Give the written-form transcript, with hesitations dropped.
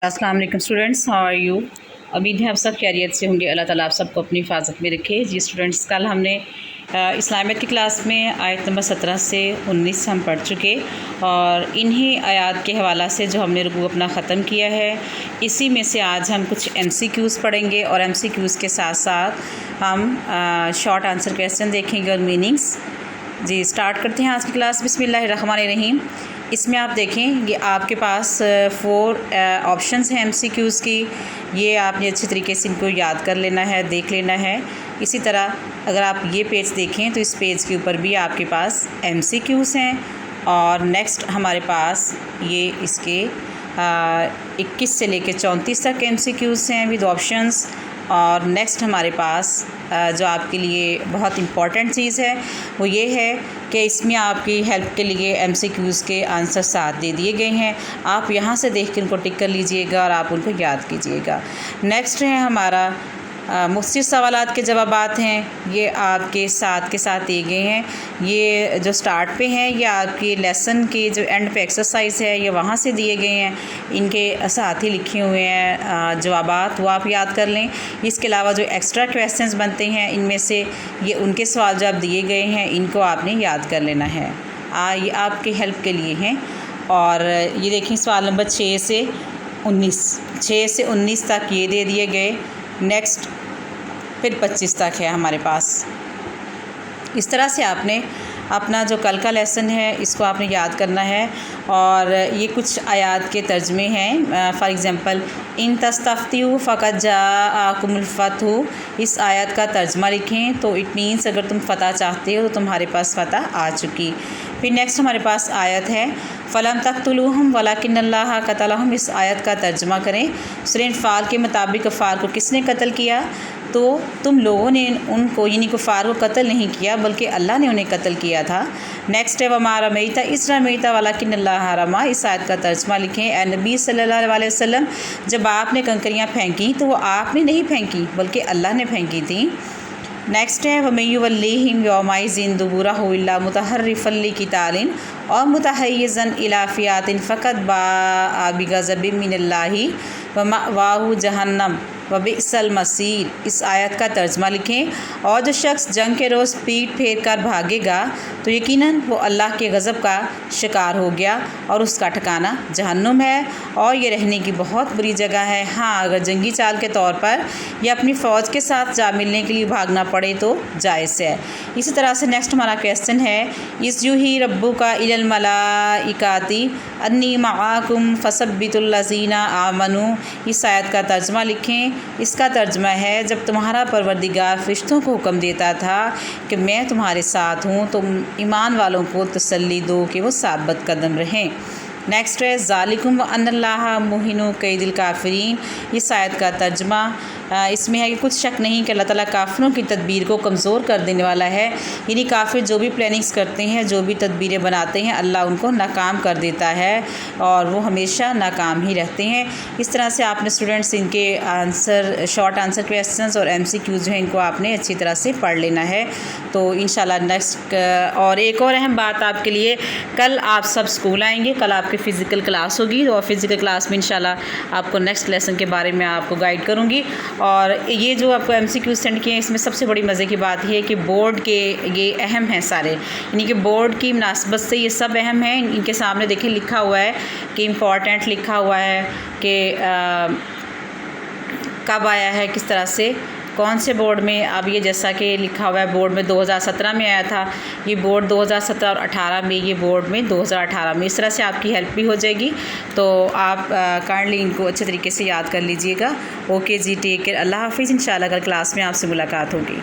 अस्सलाम वालेकुम students, how are you. उम्मीद है आप सब खैरियत से होंगे। अल्लाह ताला आप सबको अपनी हिफाजत में रखे। जी स्टूडेंट्स, कल हमने इस्लामियत की क्लास में आयत नंबर 17 से 19 हम पढ़ चुके और इन्हीं आयत के हवाला से जो हमने रुकू अपना ख़त्म किया है, इसी में से आज हम कुछ MCQs पढ़ेंगे और MCQs के साथ साथ हम शॉर्ट आंसर क्वेश्चन देखेंगे और मीनिंग्स। जी स्टार्ट करते हैं आज की क्लास। बिस्मिल्लाहिर्रहमानिर्रहीम। इसमें आप देखें, ये आपके पास 4 ऑप्शंस हैं MCQs की। ये आपने अच्छे तरीके से इनको याद कर लेना है, देख लेना है। इसी तरह अगर आप ये पेज देखें तो इस पेज के ऊपर भी आपके पास MCQs हैं और नेक्स्ट हमारे पास ये इसके 21 से लेकर 34 तक MCQs हैं विद ऑप्शंस। और नेक्स्ट हमारे पास जो आपके लिए बहुत इम्पॉर्टेंट चीज़ है वो ये है कि इसमें आपकी हेल्प के लिए MCQs के आंसर साथ दे दिए गए हैं। आप यहाँ से देख कर उनको टिक कर लीजिएगा और आप उनको याद कीजिएगा। नेक्स्ट है हमारा मुख्तलिफ सवालात के जवाबात हैं, ये आपके साथ के साथ दिए गए हैं। ये जो स्टार्ट पे हैं ये आपके लेसन के जो एंड पे एक्सरसाइज है ये वहाँ से दिए गए हैं। इनके साथ ही लिखे हुए हैं जवाबात, वो आप याद कर लें। इसके अलावा जो एक्स्ट्रा क्वेश्चंस बनते हैं इनमें से ये उनके सवाल जवाब दिए गए हैं, इनको आपने याद कर लेना है। ये आपके हेल्प के लिए हैं। और ये देखें सवाल नंबर 6 से 19 तक ये दे दिए गए। नेक्स्ट फिर 25 तक है हमारे पास। इस तरह से आपने अपना जो कल का लेसन है इसको आपने याद करना है। और ये कुछ आयात के तर्जमे हैं। फॉर एग्ज़ाम्पल, इन तस्तफ्तिहु फ़क़द जाअकुमुल फ़तहु, इस आयत का तर्जमा लिखें तो इट मीन्स अगर तुम फ़तह चाहते हो तो तुम्हारे पास फ़तह आ चुकी। फिर नेक्स्ट हमारे पास आयत है फ़लम तक़्तुलूहुम वलाकिन्नल्लाह क़तलहुम, इस आयत का तर्जमा करें। सूरह फ़ाल के मुताबिक कुफ़ार को किसने कत्ल किया? तो तुम लोगों ने उनको यानी कुफ़ार को कत्ल नहीं किया बल्कि अल्लाह ने उन्हें कत्ल किया था। नेक्स्ट है वमा रमैता इज़ रमैता वलाकिन्नल्लाह रमा, इस आयत का तर्जमा लिखें। ए नबी सल्लल्लाहु अलैहि वसल्लम, जब आपने कंकरियाँ फेंकी तो वो आपने नहीं फेंकी बल्कि अल्लाह ने फेंकी थी। नेक्स्ट है वमैयुवल्लिहिम यौमइज़िन दुबुरहु इल्ला मुतहर्रिफ़न लिक़ितालिन और मुतहय्यिज़न इला फ़ियातिन फ़क़द बाअ बिग़ज़बिन मिनल्लाहि व मअवाहु जहन्नम व बि'सल मसीर, इस आयत का तर्जमा लिखें। और जो शख्स जंग के रोज़ पीठ फेर कर भागेगा तो यकीनन वो अल्लाह के गज़ब का शिकार हो गया और उसका ठिकाना जहन्नुम है और ये रहने की बहुत बुरी जगह है। हाँ, अगर जंगी चाल के तौर पर या अपनी फ़ौज के साथ जा मिलने के लिए भागना पड़े तो जायज़ है। इसी तरह से नेक्स्ट हमारा क्वेश्चन है इज़युही रब्बुका इलल मलाइकाति अन्नी मआकुम फसब्बितुल्लज़ीना आमनू, इस आयत का तर्जमा लिखें। इसका तर्जमा है जब तुम्हारा परवरदिगार फ़रिश्तों को हुक्म देता था कि मैं तुम्हारे साथ हूँ, तुम ईमान वालों को तसल्ली दो कि वो साबित कदम रहें। नेक्स्ट है ज़ालिकुम व अन्नल्लाह मुहिनु कैदिल काफिरीन, इस आयत का तर्जमा इसमें है कि कुछ शक नहीं कि अल्लाह ताला काफिरों की तदबीर को कमज़ोर कर देने वाला है। यानी काफिर जो भी प्लानिंग्स करते हैं, जो भी तदबीरें बनाते हैं, अल्लाह उनको नाकाम कर देता है और वो हमेशा नाकाम ही रहते हैं। इस तरह से आपने स्टूडेंट्स इनके आंसर, शॉर्ट आंसर क्वेश्चंस और MCQs जो हैं इनको आपने अच्छी तरह से पढ़ लेना है। तो इंशाल्लाह नेक्स्ट और एक और अहम बात आपके लिए, कल आप सब स्कूल आएँगे, कल आपकी फ़िज़िकल क्लास होगी और फ़िज़िकल क्लास में इंशाल्लाह आपको नेक्स्ट लेसन के बारे में आपको गाइड करूँगी। और ये जो आपको MCQ सेंड किए हैं इसमें सबसे बड़ी मज़े की बात ये है कि बोर्ड के ये अहम हैं सारे, यानी कि बोर्ड की मुनासबत से ये सब अहम हैं। इनके सामने देखिए लिखा हुआ है कि इम्पॉर्टेंट लिखा हुआ है कि कब आया है, किस तरह से, कौन से बोर्ड में। अब ये जैसा कि लिखा हुआ है बोर्ड में 2017 में आया था, ये बोर्ड 2017 और 18 में, ये बोर्ड में 2018 में। इस तरह से आपकी हेल्प भी हो जाएगी। तो आप काइंडली इनको अच्छे तरीके से याद कर लीजिएगा। ओके जी, टेक केयर, अल्लाह हाफिज़। इंशाल्लाह अगर क्लास में आपसे मुलाकात होगी।